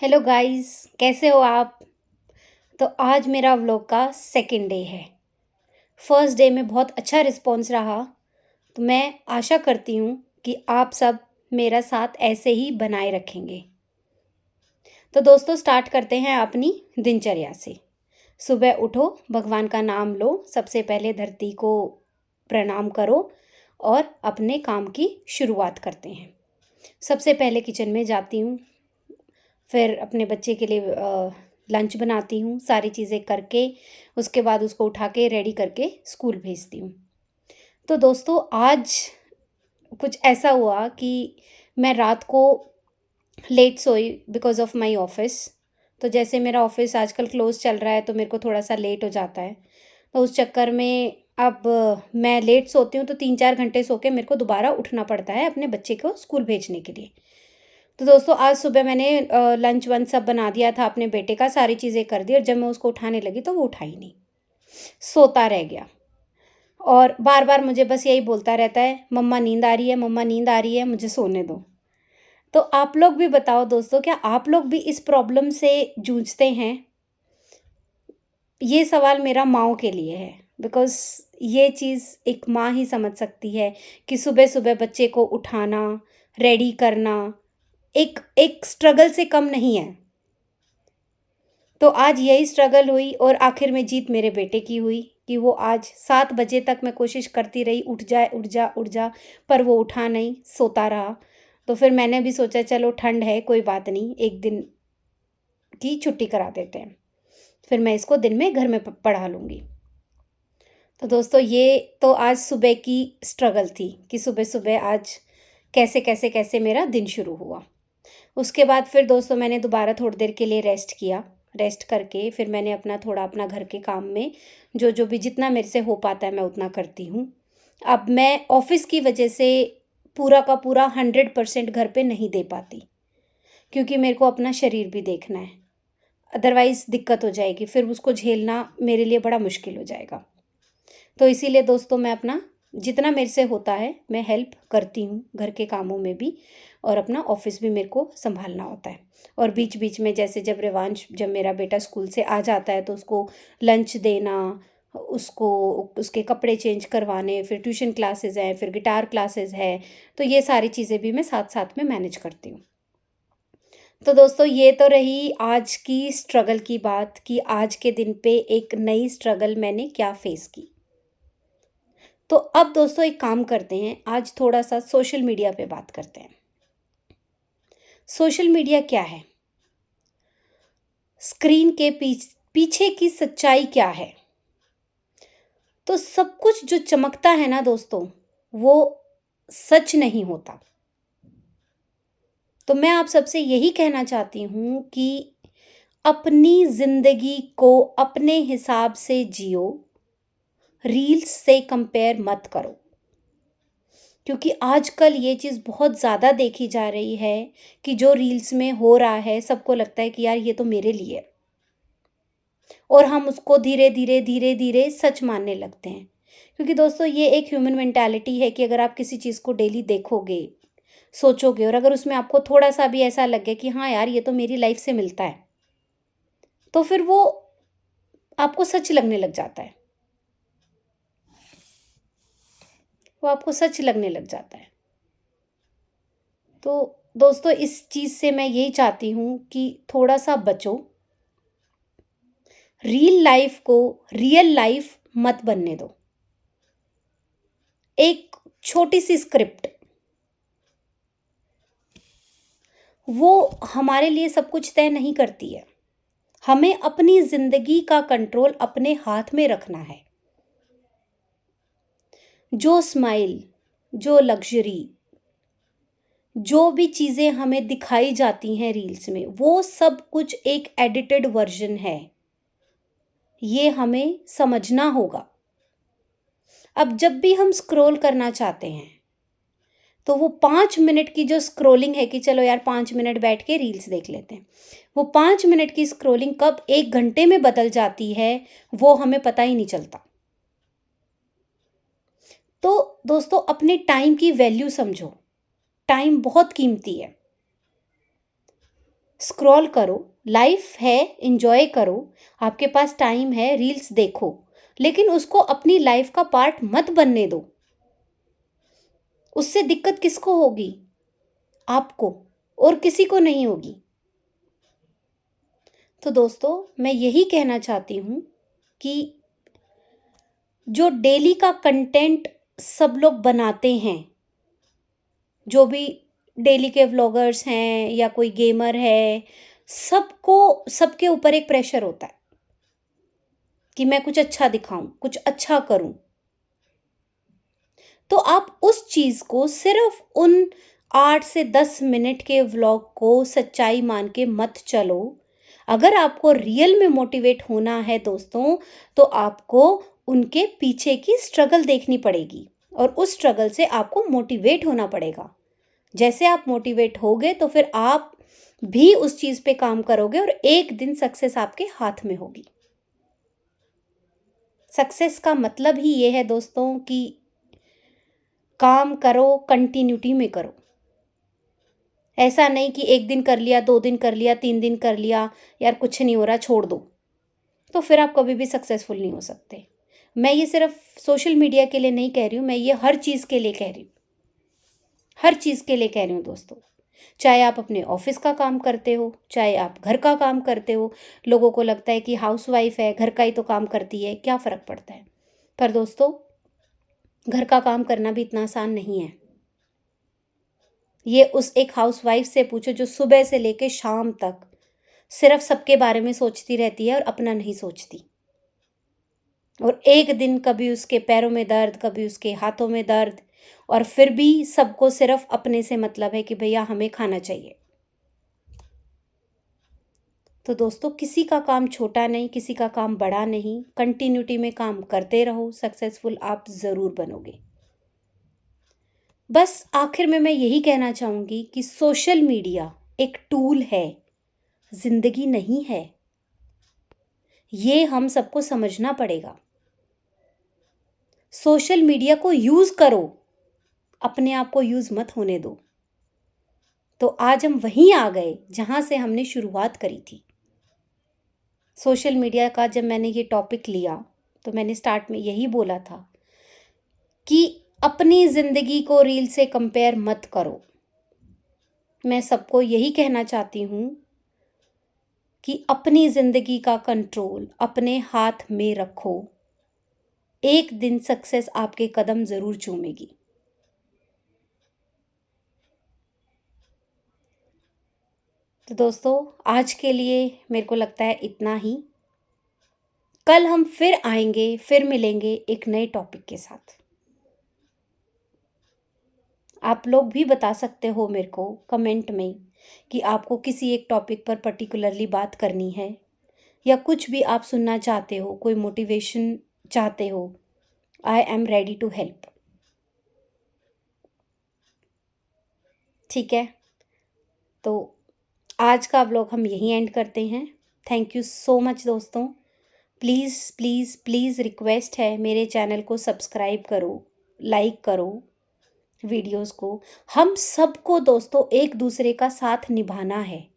Hello guys, कैसे हो आप? तो आज मेरा व्लॉग का सेकंड डे है। फर्स्ट डे में बहुत अच्छा रिस्पॉन्स रहा, तो मैं आशा करती हूँ कि आप सब मेरा साथ ऐसे ही बनाए रखेंगे। तो दोस्तों स्टार्ट करते हैं अपनी दिनचर्या से। सुबह उठो, भगवान का नाम लो, सबसे पहले धरती को प्रणाम करो और अपने काम की शुरुआत करते हैं। सबसे पहले किचन में जाती हूँ, फिर अपने बच्चे के लिए लंच बनाती हूँ, सारी चीज़ें करके उसके बाद उसको उठा के रेडी करके स्कूल भेजती हूँ। तो दोस्तों आज कुछ ऐसा हुआ कि मैं रात को लेट सोई बिकॉज़ ऑफ माय ऑफ़िस। तो जैसे मेरा ऑफ़िस आजकल क्लोज़ चल रहा है तो मेरे को थोड़ा-सा लेट हो जाता है। तो उस चक्कर में अब मैं लेट सोती हूँ तो 3-4 घंटे सो के मेरे को दोबारा उठना पड़ता है अपने बच्चे को स्कूल भेजने के लिए। तो दोस्तों आज सुबह मैंने लंच वंच सब बना दिया था अपने बेटे का, सारी चीज़ें कर दी और जब मैं उसको उठाने लगी तो वो उठा ही नहीं, सोता रह गया और बार-बार मुझे बस यही बोलता रहता है, मम्मा नींद आ रही है, मम्मा नींद आ रही है, मुझे सोने दो। तो आप लोग भी बताओ दोस्तों, क्या आप लोग भी इस प्रॉब्लम से जूझते हैं? ये सवाल मेरा माँओं के लिए है बिकॉज़ ये चीज़ एक माँ ही समझ सकती है कि सुबह-सुबह बच्चे को उठाना, रेडी करना, एक एक स्ट्रगल से कम नहीं है। तो आज यही स्ट्रगल हुई और आखिर में जीत मेरे बेटे की हुई कि वो आज 7 बजे तक मैं कोशिश करती रही, उठ जाए, उठ जा, उठ जा, पर वो उठा नहीं, सोता रहा। तो फिर मैंने भी सोचा चलो ठंड है, कोई बात नहीं, 1 दिन की छुट्टी करा देते हैं। फिर मैं इसको दिन में घर में पढ़ा लूँगी। तो दोस्तों ये तो आज सुबह की स्ट्रगल थी कि सुबह-सुबह आज कैसे मेरा दिन शुरू हुआ। उसके बाद फिर दोस्तों मैंने दोबारा थोड़ी देर के लिए रेस्ट किया। रेस्ट करके फिर मैंने अपना घर के काम में जो भी जितना मेरे से हो पाता है मैं उतना करती हूँ। अब मैं ऑफ़िस की वजह से पूरा का पूरा 100% घर पे नहीं दे पाती, क्योंकि मेरे को अपना शरीर भी देखना है। अदरवाइज़ दिक्कत हो जाएगी, फिर उसको झेलना मेरे लिए बड़ा मुश्किल हो जाएगा। तो इसीलिए दोस्तों मैं अपना जितना मेरे से होता है मैं हेल्प करती हूँ घर के कामों में भी, और अपना ऑफिस भी मेरे को संभालना होता है। और बीच बीच में जैसे जब मेरा बेटा स्कूल से आ जाता है तो उसको लंच देना, उसको उसके कपड़े चेंज करवाने, फिर ट्यूशन क्लासेस हैं, फिर गिटार क्लासेस है, तो ये सारी चीज़ें भी मैं साथ साथ में मैनेज करती हूँ। तो दोस्तों ये तो रही आज की स्ट्रगल की बात कि आज के दिन पे एक नई स्ट्रगल मैंने क्या फेस की। तो अब दोस्तों एक काम करते हैं, आज थोड़ा-सा सोशल मीडिया पे बात करते हैं। सोशल मीडिया क्या है? स्क्रीन के पीछे की सच्चाई क्या है? तो सब कुछ जो चमकता है ना दोस्तों, वो सच नहीं होता। तो मैं आप सबसे यही कहना चाहती हूँ कि अपनी ज़िंदगी को अपने हिसाब से जियो, रील्स से कंपेयर मत करो। क्योंकि आजकल ये चीज़ बहुत ज़्यादा देखी जा रही है कि जो रील्स में हो रहा है सबको लगता है कि यार ये तो मेरे लिए है, और हम उसको धीरे धीरे सच मानने लगते हैं। क्योंकि दोस्तों ये एक ह्यूमन मेंटालिटी है कि अगर आप किसी चीज़ को डेली देखोगे, सोचोगे और अगर उसमें आपको थोड़ा सा भी ऐसा लगे कि हाँ यार ये तो मेरी लाइफ से मिलता है, तो फिर वो आपको सच लगने लग जाता है। वो आपको सच लगने लग जाता है। तो दोस्तों इस चीज़ से मैं यही चाहती हूँ कि थोड़ा सा बचो, रियल लाइफ मत बनने दो। एक छोटी सी स्क्रिप्ट, वो हमारे लिए सब कुछ तय नहीं करती है। हमें अपनी जिंदगी का कंट्रोल अपने हाथ में रखना है। जो स्माइल, जो लग्जरी, जो भी चीज़ें हमें दिखाई जाती हैं रील्स में, वो सब कुछ एक एडिटेड वर्जन है। ये हमें समझना होगा। अब जब भी हम स्क्रॉल करना चाहते हैं तो वो 5 मिनट की जो स्क्रॉलिंग है कि चलो यार 5 मिनट बैठ के रील्स देख लेते हैं, वो 5 मिनट की स्क्रॉलिंग कब 1 घंटे में बदल जाती है वो हमें पता ही नहीं चलता। तो दोस्तों अपने टाइम की वैल्यू समझो। टाइम बहुत कीमती है। स्क्रॉल करो, लाइफ है, एंजॉय करो, आपके पास टाइम है, रील्स देखो, लेकिन उसको अपनी लाइफ का पार्ट मत बनने दो। उससे दिक्कत किसको होगी? आपको, और किसी को नहीं होगी। तो दोस्तों, मैं यही कहना चाहती हूँ कि जो डेली का कंटेंट सब लोग बनाते हैं, जो भी डेली के व्लॉगर्स हैं या कोई गेमर है, सबको सबके ऊपर एक प्रेशर होता है कि मैं कुछ अच्छा दिखाऊं, कुछ अच्छा करूं। तो आप उस चीज़ को सिर्फ उन 8 से 10 मिनट के व्लॉग को सच्चाई मान के मत चलो। अगर आपको रियल में मोटिवेट होना है दोस्तों, तो आपको उनके पीछे की स्ट्रगल देखनी पड़ेगी और उस स्ट्रगल से आपको मोटिवेट होना पड़ेगा। जैसे आप मोटिवेट होगे तो फिर आप भी उस चीज़ पे काम करोगे और एक दिन सक्सेस आपके हाथ में होगी। सक्सेस का मतलब ही ये है दोस्तों कि काम करो, कंटिन्यूटी में करो। ऐसा नहीं कि 1 दिन कर लिया, 2 दिन कर लिया, 3 दिन कर लिया, यार कुछ नहीं हो रहा छोड़ दो। तो फिर आप कभी भी सक्सेसफुल नहीं हो सकते। मैं ये सिर्फ सोशल मीडिया के लिए नहीं कह रही हूँ, मैं ये हर चीज़ के लिए कह रही हूँ। हर चीज़ के लिए कह रही हूँ दोस्तों। चाहे आप अपने ऑफिस का काम करते हो, चाहे आप घर का काम करते हो। लोगों को लगता है कि हाउसवाइफ है, घर का ही तो काम करती है, क्या फ़र्क पड़ता है? पर दोस्तों, घर का काम करना भी इतना आसान नहीं है। ये उस एक हाउसवाइफ से पूछो जो सुबह से लेके शाम तक सिर्फ सबके बारे में सोचती रहती है और अपना नहीं सोचती। और एक दिन कभी उसके पैरों में दर्द, कभी उसके हाथों में दर्द, और फिर भी सबको सिर्फ अपने से मतलब है कि भैया हमें खाना चाहिए। तो दोस्तों, किसी का काम छोटा नहीं, किसी का काम बड़ा नहीं। कंटिन्यूटी में काम करते रहो, सक्सेसफुल आप ज़रूर बनोगे। बस आखिर में मैं यही कहना चाहूँगी कि सोशल मीडिया एक टूल है, ज़िंदगी नहीं है। ये हम सबको समझना पड़ेगा। सोशल मीडिया को यूज़ करो, अपने आप को यूज़ मत होने दो। तो आज हम वहीं आ गए जहाँ से हमने शुरुआत करी थी। सोशल मीडिया का जब मैंने ये टॉपिक लिया तो मैंने स्टार्ट में यही बोला था कि अपनी ज़िंदगी को रील से कंपेयर मत करो। मैं सबको यही कहना चाहती हूँ कि अपनी ज़िंदगी का कंट्रोल अपने हाथ में रखो। एक दिन सक्सेस आपके कदम ज़रूर चूमेगी। तो दोस्तों, आज के लिए मेरे को लगता है इतना ही। कल हम फिर आएंगे, फिर मिलेंगे एक नए टॉपिक के साथ। आप लोग भी बता सकते हो मेरे को कमेंट में कि आपको किसी एक टॉपिक पर पर्टिकुलरली बात करनी है या कुछ भी आप सुनना चाहते हो, कोई मोटिवेशन चाहते हो। I am ready to help. ठीक है, तो आज का व्लॉग हम यहीं एंड करते हैं। थैंक यू सो मच दोस्तों। प्लीज़ प्लीज़ प्लीज़ रिक्वेस्ट है, मेरे चैनल को सब्सक्राइब करो, लाइक करो वीडियोस को। हम सबको दोस्तों एक दूसरे का साथ निभाना है,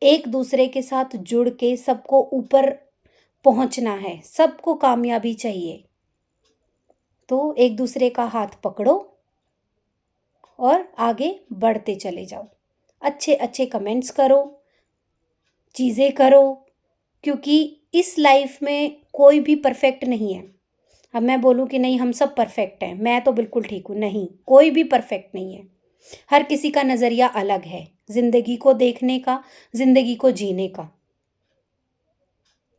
एक दूसरे के साथ जुड़ के सबको ऊपर पहुंचना है, सबको कामयाबी चाहिए। तो एक दूसरे का हाथ पकड़ो और आगे बढ़ते चले जाओ। अच्छे अच्छे कमेंट्स करो, चीज़ें करो, क्योंकि इस लाइफ में कोई भी परफेक्ट नहीं है। अब मैं बोलूँ कि नहीं हम सब परफेक्ट हैं, मैं तो बिल्कुल ठीक हूँ, नहीं, कोई भी परफेक्ट नहीं है। हर किसी का नज़रिया अलग है ज़िंदगी को देखने का, ज़िंदगी को जीने का।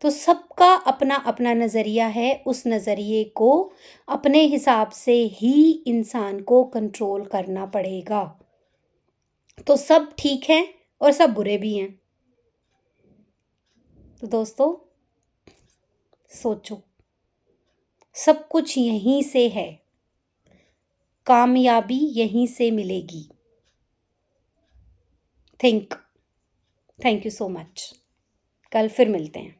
तो सबका अपना अपना नज़रिया है, उस नज़रिए को अपने हिसाब से ही इंसान को कंट्रोल करना पड़ेगा। तो सब ठीक हैं और सब बुरे भी हैं। तो दोस्तों, सोचो, सब कुछ यहीं से है, कामयाबी यहीं से मिलेगी। Thank you so much. कल फिर मिलते हैं।